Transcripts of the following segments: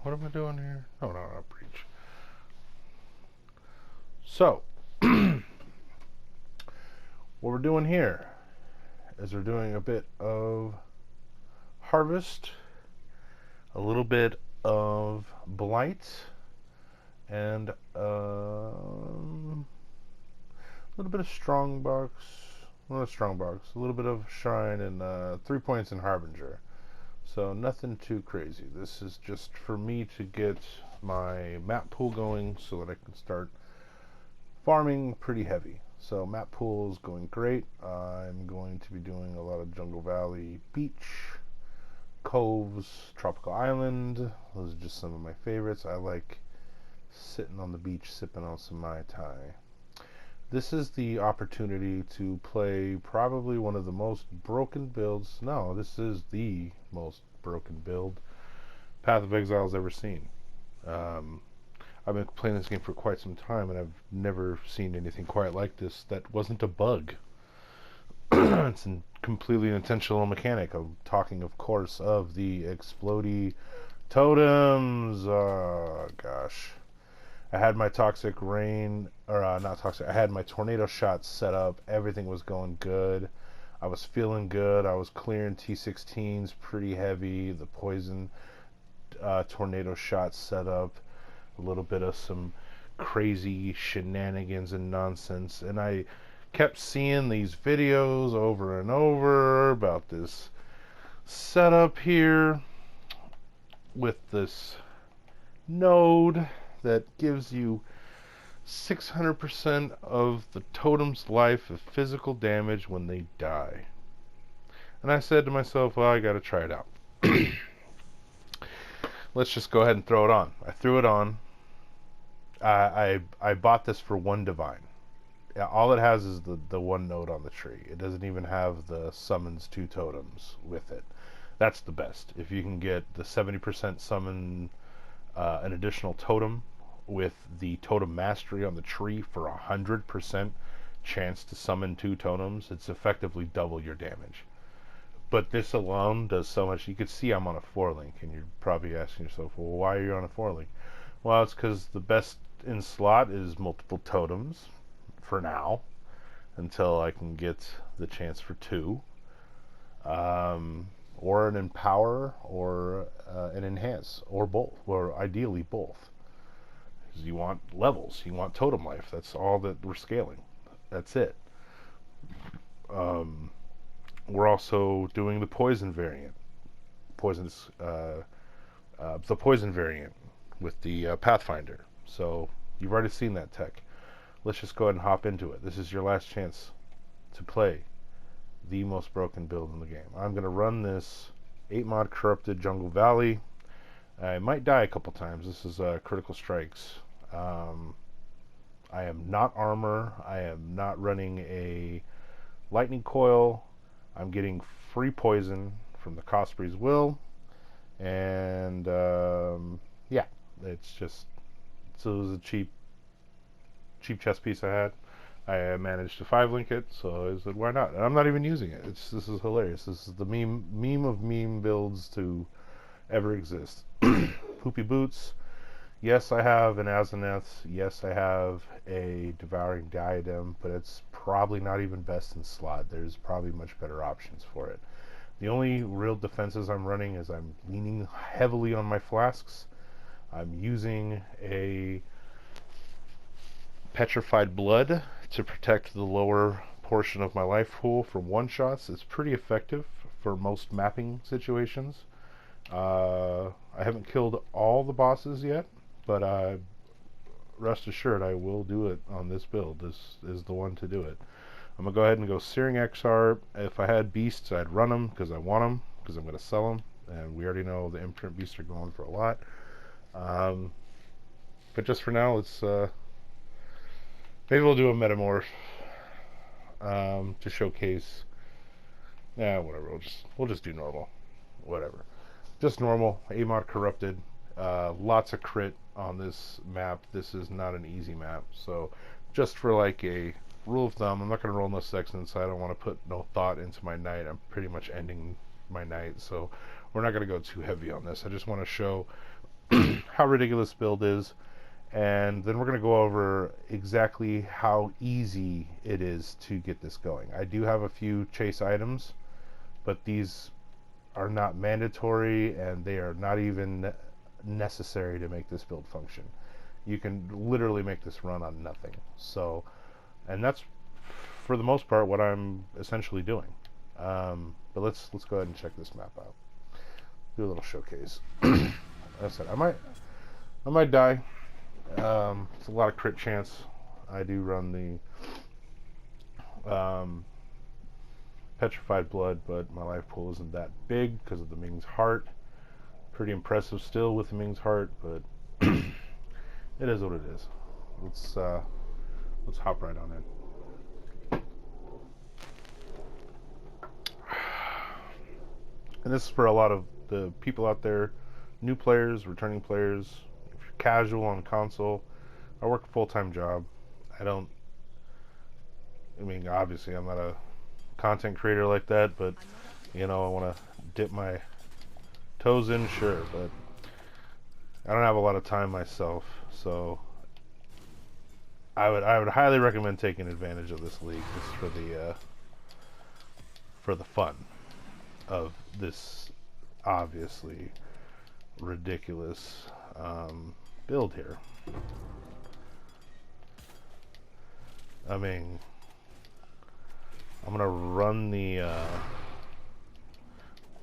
What am I doing here? Oh, no, not breach. So, what we're doing here is we're doing a bit of harvest, a little bit of blight, and a little bit of strongbox. Not strongbox. A little bit of shrine and 3 points in harbinger. So nothing too crazy. This is just for me to get my map pool going so that I can start farming pretty heavy. So map pool is going great. I'm going to be doing a lot of Jungle Valley Beach, Coves, Tropical Island. Those are just some of my favorites. I like sitting on the beach sipping on some Mai Tai. This is the opportunity to play probably one of the most broken builds. No, this is the most broken build Path of Exile's ever seen. I've been playing this game for quite some time, and I've never seen anything quite like this that wasn't a bug. It's a completely intentional mechanic. I'm talking, of course, of the Splodey totems. Oh, gosh. I had my toxic rain, or not toxic, I had my tornado shots set up. Everything was going good. I was feeling good. I was clearing T16s pretty heavy. The poison tornado shots set up. A little bit of some crazy shenanigans and nonsense. And I kept seeing these videos over and over about this setup here with this node that gives you 600% of the totem's life of physical damage when they die. And I said to myself, well, I gotta try it out. Let's just go ahead and throw it on. I threw it on. I bought this for one divine. Yeah, all it has is the one node on the tree. It doesn't even have the summons 2 totems with it. That's the best. If you can get the 70% summon an additional totem with the totem mastery on the tree for 100% chance to summon 2 totems, it's effectively double your damage. But this alone does so much. You can see I'm on a 4-link, and you're probably asking yourself, well, why are you on a 4-link? Well, it's because the best in slot is multiple totems for now, until I can get the chance for 2. Or an empower, or an enhance, or both, or ideally both. Because you want levels, you want totem life. That's all that we're scaling. That's it. We're also doing the poison variant, the poison variant with the Pathfinder. So you've already seen that tech. Let's just go ahead and hop into it. This is your last chance to play the most broken build in the game. I'm going to run this 8-mod corrupted Jungle Valley. I might die a couple times. This is critical strikes. I am not armor. I am not running a lightning coil. I'm getting free poison from the Cosprey's Will. And yeah, it's just, so it was a cheap chess piece I had. I managed to 5-link it, so I said, why not? And I'm not even using it. This is hilarious. This is the meme of meme builds to ever exist. Poopy Boots. Yes, I have an Azaneth. Yes, I have a Devouring Diadem, but it's probably not even best in slot. There's probably much better options for it. The only real defenses I'm running is I'm leaning heavily on my flasks. I'm using a Petrified Blood to protect the lower portion of my life pool from one-shots. It's pretty effective for most mapping situations. I haven't killed all the bosses yet, but rest assured I will do it on this build. This is the one to do it. I'm going to go ahead and go Searing Exarch. If I had beasts, I'd run them because I want them, because I'm going to sell them. And we already know the imprint beasts are going for a lot. But just for now, let's... maybe we'll do a metamorph to showcase. Whatever. We'll just do normal. Whatever. Just normal. 8-mod corrupted. Lots of crit on this map. This is not an easy map. So just for like a rule of thumb, I'm not going to roll no sextants. I don't want to put no thought into my night. I'm pretty much ending my night. So we're not going to go too heavy on this. I just want to show how ridiculous build is, and then we're going to go over exactly how easy it is to get this going. I do have a few chase items, but these are not mandatory, and they are not even necessary to make this build function. You can literally make this run on nothing. So, and that's for the most part what I'm essentially doing. But let's go ahead and check this map out. Do a little showcase. Like I said, I might die. It's a lot of crit chance. I do run the petrified blood, but my life pool isn't that big because of the Ming's heart. Pretty impressive still with the Ming's heart, but it is what it is. Let's hop right on in. And this is for a lot of the people out there, new players, returning players. If you're casual on console, I work a full-time job. I mean, obviously I'm not a content creator like that, but you know, I want to dip my toes in, sure, but I don't have a lot of time myself, so I would highly recommend taking advantage of this league just for the fun of this obviously ridiculous build here. I mean, I'm gonna run the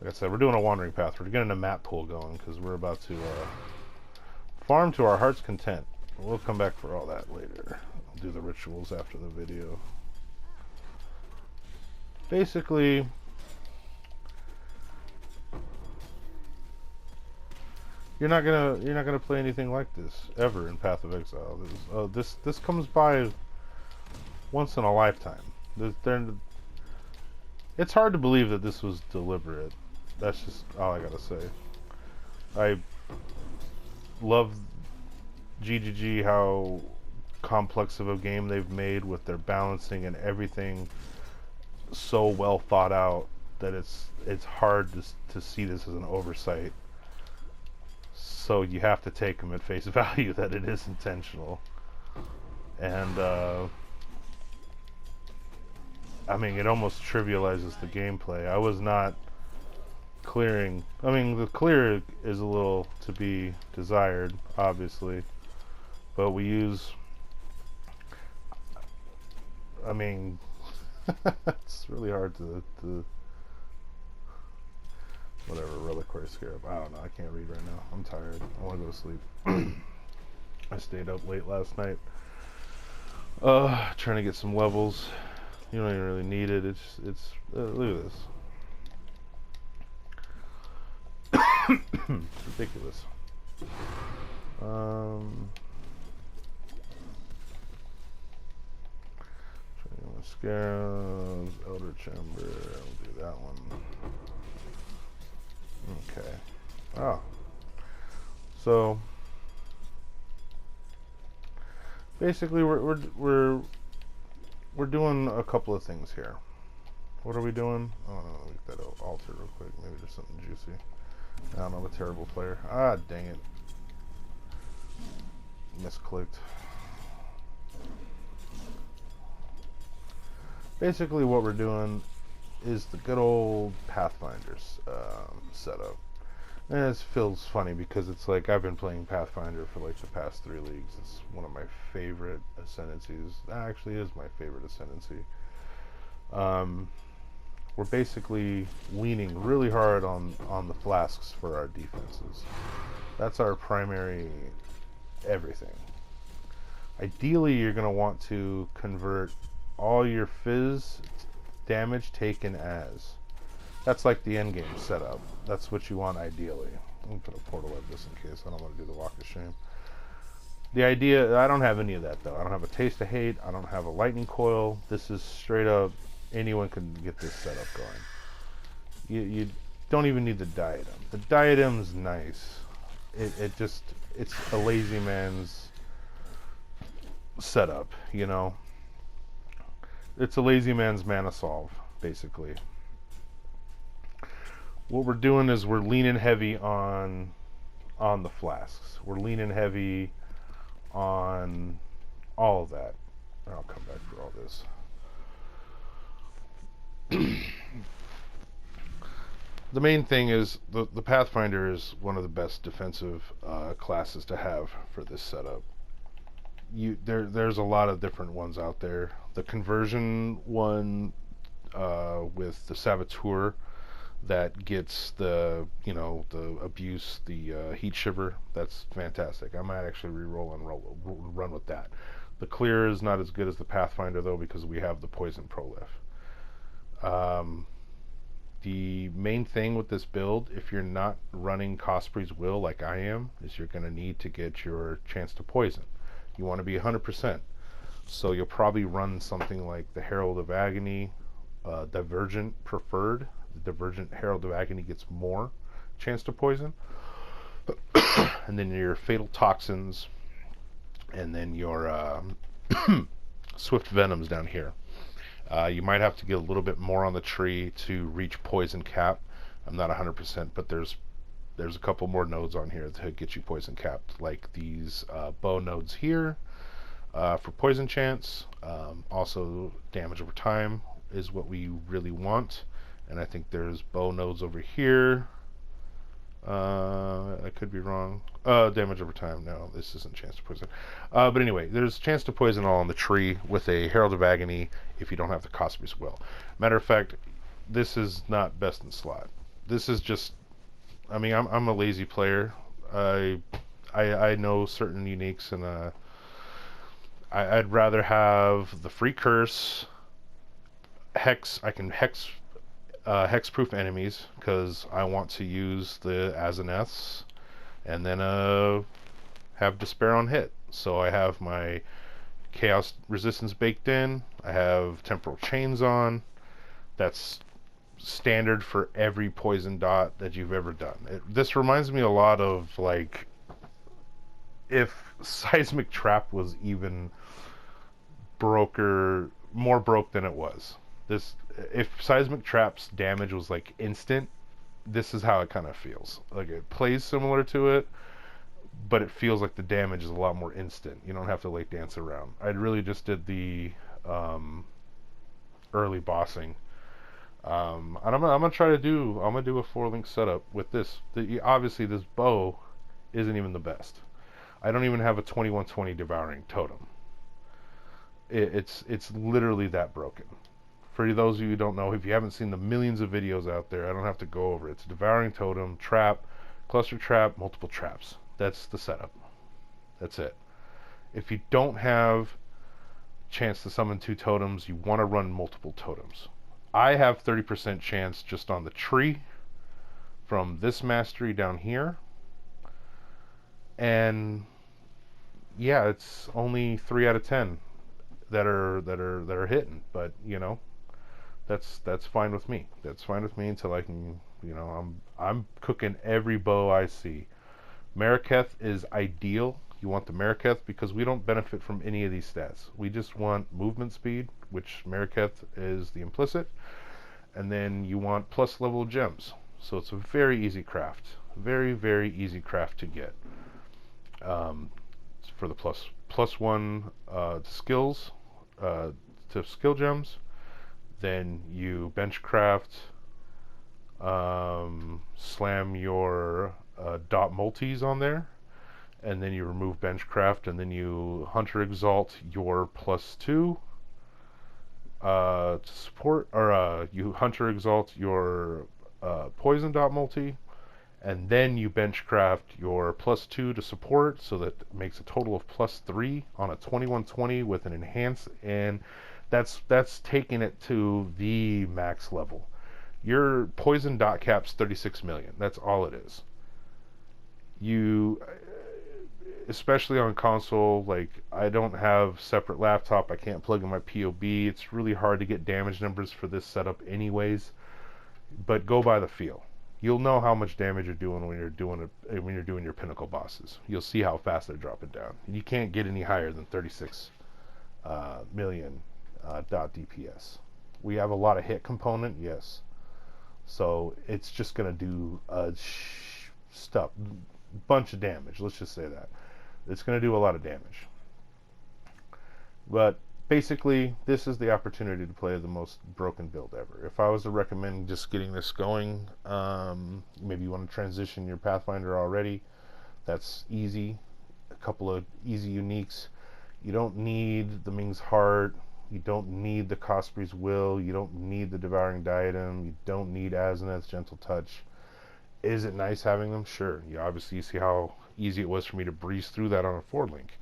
like I said, we're doing a wandering path. We're getting a map pool going because we're about to farm to our heart's content. We'll come back for all that later. I'll do the rituals after the video. Basically, you're not gonna play anything like this ever in Path of Exile. This comes by once in a lifetime. It's hard to believe that this was deliberate. That's just all I gotta say. I love GGG, how complex of a game they've made with their balancing and everything so well thought out that it's hard to see this as an oversight. So you have to take them at face value that it is intentional. And I mean, it almost trivializes the gameplay. I was not clearing. I mean, the clear is a little to be desired, obviously, but we use. I mean, it's really hard to whatever, reliquary scarab. I don't know. I can't read right now. I'm tired. I want to go to sleep. I stayed up late last night, trying to get some levels. You don't even really need it. It's look at this. It's ridiculous. Mascaras, Elder Chamber. I'll do that one. Okay. Oh. So basically, we're doing a couple of things here. What are we doing? Oh no, let me get that altar real quick. Maybe there's something juicy. I don't know, I'm a terrible player. Ah, dang it. Misclicked. Basically what we're doing is the good old Pathfinder's setup. And it feels funny because it's like I've been playing Pathfinder for like the past 3 leagues. It's one of my favorite ascendancies. Actually, it is my favorite ascendancy. We're basically leaning really hard on the flasks for our defenses. That's our primary everything. Ideally, you're going to want to convert all your fizz damage taken as. That's like the end game setup. That's what you want ideally. I'm going to put a portal like this in case I don't want to do the walk of shame. The idea, I don't have any of that though. I don't have a taste of hate. I don't have a lightning coil. This is straight up, anyone can get this setup going. You don't even need the diadem. The diadem's nice. It's a lazy man's setup, you know. It's a lazy man's mana solve, basically. What we're doing is we're leaning heavy on on the flasks. We're leaning heavy on all of that. I'll come back for all this. The main thing is the Pathfinder is one of the best defensive classes to have for this setup. There's a lot of different ones out there. The conversion one with the Saboteur that gets the the abuse, the heat shiver. That's fantastic. I might actually re-roll and run with that. The clear is not as good as the Pathfinder though because we have the poison prolif. The main thing with this build, if you're not running Cosprey's Will like I am, is you're going to need to get your chance to poison. You want to be 100%. So you'll probably run something like the Herald of Agony, Divergent preferred. The Divergent Herald of Agony gets more chance to poison. And then your Fatal Toxins, and then your Swift Venoms down here. You might have to get a little bit more on the tree to reach poison cap. I'm not 100%, but there's a couple more nodes on here to get you poison capped, like these bow nodes here for poison chance. Also, damage over time is what we really want, and I think there's bow nodes over here. I could be wrong. Damage over time. No, this isn't chance to poison. But anyway, there's chance to poison all on the tree with a Herald of Agony if you don't have the Cosprey's Will. Matter of fact, this is not best in slot. This is just, I mean, I'm a lazy player. I know certain uniques, and I'd rather have the free curse, hex. I can hexproof enemies because I want to use the Azaneths, and then have Despair on hit. So I have my Chaos Resistance baked in. I have Temporal Chains on. That's standard for every poison dot that you've ever done. This reminds me a lot of like if Seismic Trap was even more broke than it was. If Seismic Trap's damage was like instant, this is how it kind of feels. Like it plays similar to it, but it feels like the damage is a lot more instant. You don't have to like dance around. I really just did the early bossing, and I'm gonna do a 4-link setup with this. Obviously, this bow isn't even the best. I don't even have a 2120 Devouring Totem. It's literally that broken. For those of you who don't know, if you haven't seen the millions of videos out there, I don't have to go over it. It's a Devouring Totem, Trap, Cluster Trap, multiple traps. That's the setup. That's it. If you don't have chance to summon 2 totems, you want to run multiple totems. I have 30% chance just on the tree from this mastery down here. And yeah, it's only 3 out of 10 that are hitting, but you know, that's fine with me. That's fine with me until I can, you know, I'm cooking every bow I see. Maraketh is ideal. You want the Maraketh because we don't benefit from any of these stats. We just want movement speed, which Maraketh is the implicit, and then you want plus level gems. So it's a very easy craft. Very, very easy craft to get. For the plus 1 to skills, to skill gems. Then you bench craft, slam your dot multis on there, and then you remove bench craft, and then you Hunter Exalt your +2 to support, or you Hunter Exalt your poison dot multi, and then you bench craft your +2 to support, so that makes a total of +3 on a 2120 with an enhance, and that's taking it to the max level. Your poison dot cap's 36 million. That's all it is. You, especially on console, like I don't have separate laptop. I can't plug in my POB. It's really hard to get damage numbers for this setup anyways. But go by the feel. You'll know how much damage you're doing when you're doing your pinnacle bosses. You'll see how fast they're dropping down. You can't get any higher than 36 million dot DPS. We have a lot of hit component, yes. So it's just gonna do stuff. bunch of damage. Let's just say that. It's going to do a lot of damage. But basically, this is the opportunity to play the most broken build ever. If I was to recommend just getting this going, maybe you want to transition your Pathfinder already, that's easy. A couple of easy uniques. You don't need the Ming's Heart. You don't need the Cosprey's Will. You don't need the Devouring Diadem. You don't need Azeneth's Gentle Touch. Is it nice having them? Sure. You obviously see how easy it was for me to breeze through that on a 4-link.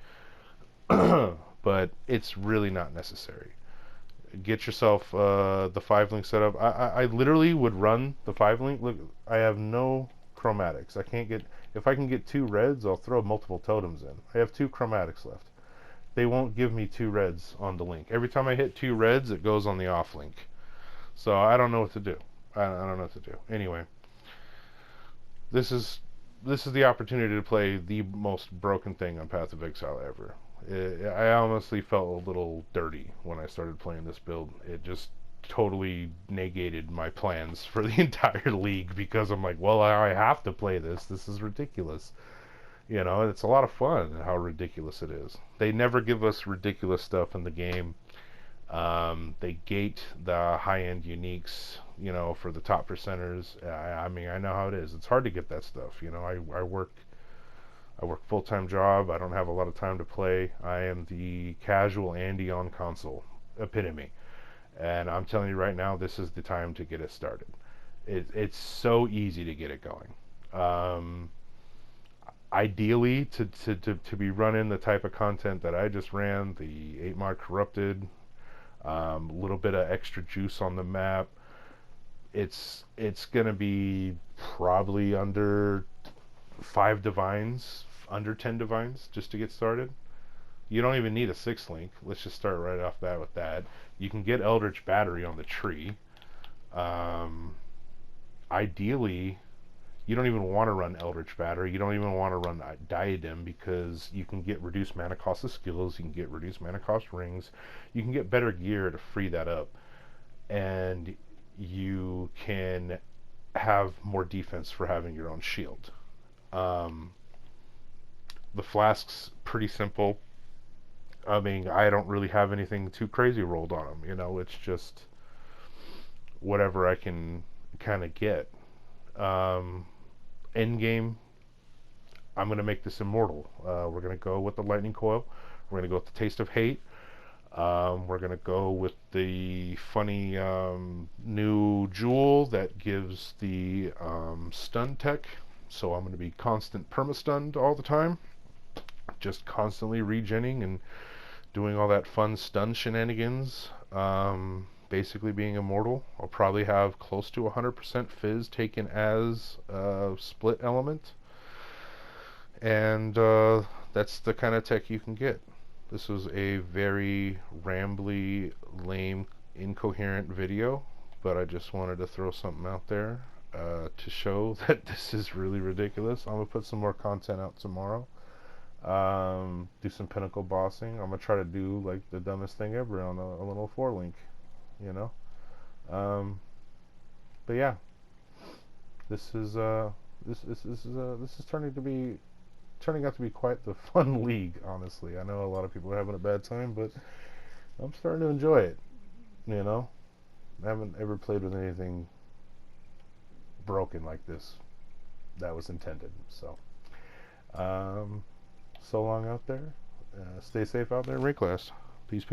But it's really not necessary. Get yourself the 5-link set up. I literally would run the 5-link. Look, I have no chromatics. I can't get... If I can get 2 reds, I'll throw multiple totems in. I have 2 chromatics left. They won't give me 2 reds on the link. Every time I hit 2 reds, it goes on the off link. So I don't know what to do. I don't know what to do. Anyway, this is the opportunity to play the most broken thing on Path of Exile ever. I honestly felt a little dirty when I started playing this build. It just totally negated my plans for the entire league, because I'm like, well, I have to play this. This is ridiculous. You know, it's a lot of fun how ridiculous it is. They never give us ridiculous stuff in the game. They gate the high-end uniques, you know, for the top percenters. I mean, I know how it is. It's hard to get that stuff. You know, I work full-time job. I don't have a lot of time to play. I am the casual Andy on console epitome. And I'm telling you right now, this is the time to get it started. It's so easy to get it going. Ideally, to be running the type of content that I just ran, the 8-mark Corrupted, a little bit of extra juice on the map, it's going to be probably under 5 divines, under 10 divines, just to get started. You don't even need a 6-link. Let's just start right off bat with that. You can get Eldritch Battery on the tree. Ideally, you don't even want to run Eldritch Battery. You don't even want to run Diadem, because you can get reduced mana cost of skills. You can get reduced mana cost rings. You can get better gear to free that up. And you can have more defense for having your own shield. The flask's pretty simple. I mean, I don't really have anything too crazy rolled on them. You know, it's just whatever I can kind of get. End game, I'm going to make this immortal. We're going to go with the Lightning Coil. We're going to go with the Taste of Hate. We're going to go with the funny new jewel that gives the stun tech. So I'm going to be constant perma-stunned all the time. Just constantly regenning and doing all that fun stun shenanigans. Basically being immortal. I'll probably have close to 100% fizz taken as a split element. And that's the kind of tech you can get. This was a very rambly, lame, incoherent video, but I just wanted to throw something out there to show that this is really ridiculous. I'm going to put some more content out tomorrow. Do some pinnacle bossing. I'm going to try to do like the dumbest thing ever on a little 4-link, you know. But yeah, this is turning out to be quite the fun league, honestly. I know a lot of people are having a bad time, but I'm starting to enjoy it, you know. I haven't ever played with anything broken like this that was intended. So so long out there. Stay safe out there in Ray Class. Peace.